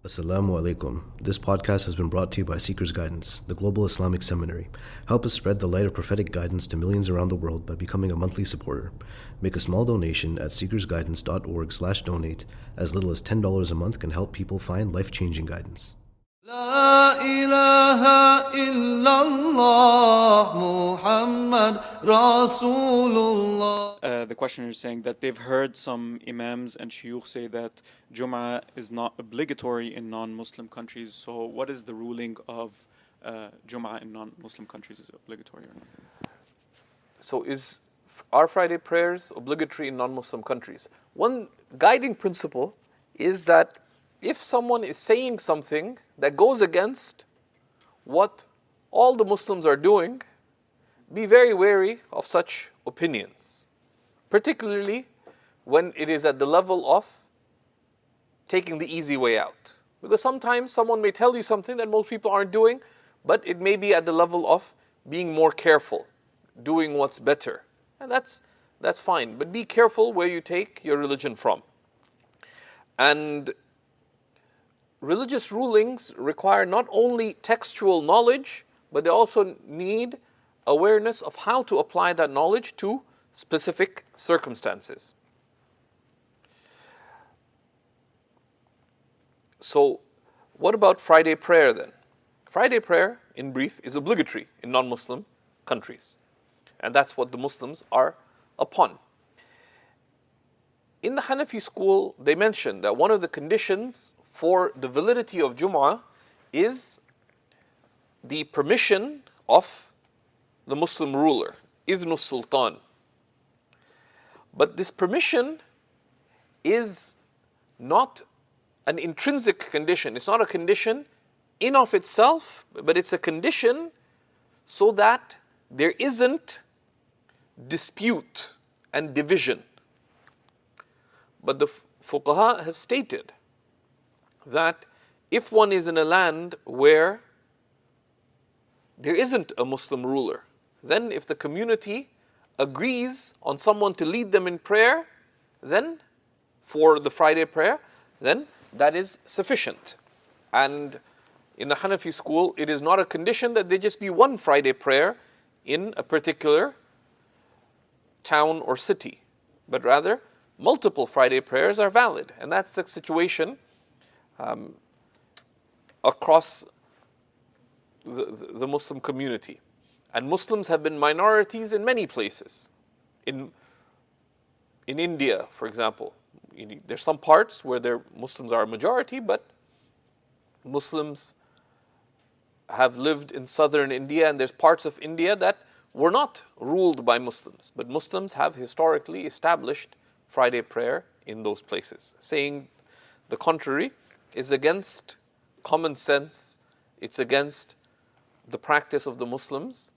Assalamu alaikum. This podcast has been brought to you by Seekers Guidance, the global Islamic seminary. Help us spread the light of prophetic guidance to millions around the world by becoming a monthly supporter. Make a small donation at SeekersGuidance.org/donate. As little as $10 a month can help people find life-changing guidance. La ilaha illallah Muhammad Rasulullah. The questioner is saying that they've heard some imams and shuyukh say that Jum'ah is not obligatory in non-Muslim countries. So what is the ruling of Jum'ah in non-Muslim countries? Is it obligatory or not? So are Friday prayers obligatory in non-Muslim countries? One guiding principle is that if someone is saying something that goes against what all the Muslims are doing, be very wary of such opinions, particularly when it is at the level of taking the easy way out. Because sometimes someone may tell you something that most people aren't doing, but it may be at the level of being more careful, doing what's better. And that's fine, but be careful where you take your religion from. And religious rulings require not only textual knowledge, but they also need awareness of how to apply that knowledge to specific circumstances. So, what about Friday prayer then? Friday prayer, in brief, is obligatory in non-Muslim countries. And that's what the Muslims are upon. In the Hanafi school, they mentioned that one of the conditions for the validity of Jum'ah is the permission of the Muslim ruler, Idhnus Sultan. But this permission is not an intrinsic condition. It's not a condition in of itself, but it's a condition so that there isn't dispute and division. But the fuqaha have stated that if one is in a land where there isn't a Muslim ruler, then if the community agrees on someone to lead them in prayer, then for the Friday prayer, then that is sufficient. And in the Hanafi school, it is not a condition that there just be one Friday prayer in a particular town or city, but rather multiple Friday prayers are valid. And that's the situation across the Muslim community. And Muslims have been minorities in many places. In India, for example, there's some parts where Muslims are a majority, but Muslims have lived in southern India, and there's parts of India that were not ruled by Muslims. But Muslims have historically established Friday prayer in those places. Saying the contrary is against common sense, it's against the practice of the Muslims,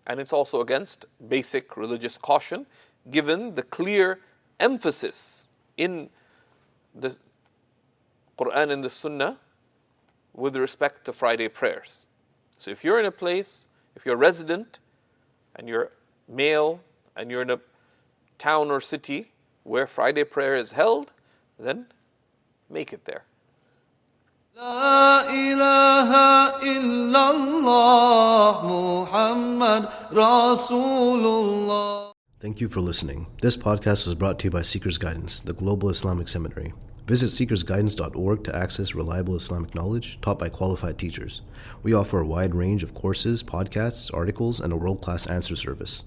and it's also against basic religious caution, given the clear emphasis in the Quran and the Sunnah with respect to Friday prayers. So if you're in a place, if you're a resident, and you're male, and you're in a town or city where Friday prayer is held, then make it there. La ilaha illallah Muhammad Rasulullah. Thank you for listening. This podcast was brought to you by Seekers Guidance, the global Islamic seminary. Visit SeekersGuidance.org to access reliable Islamic knowledge taught by qualified teachers. We offer a wide range of courses, podcasts, articles, and a world-class answer service.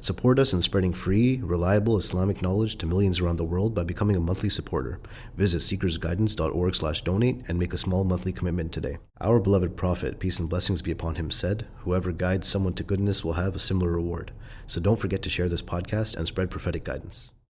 Support us in spreading free, reliable Islamic knowledge to millions around the world by becoming a monthly supporter. Visit SeekersGuidance.org/donate and make a small monthly commitment today. Our beloved Prophet, peace and blessings be upon him, said, "Whoever guides someone to goodness will have a similar reward." So don't forget to share this podcast and spread prophetic guidance.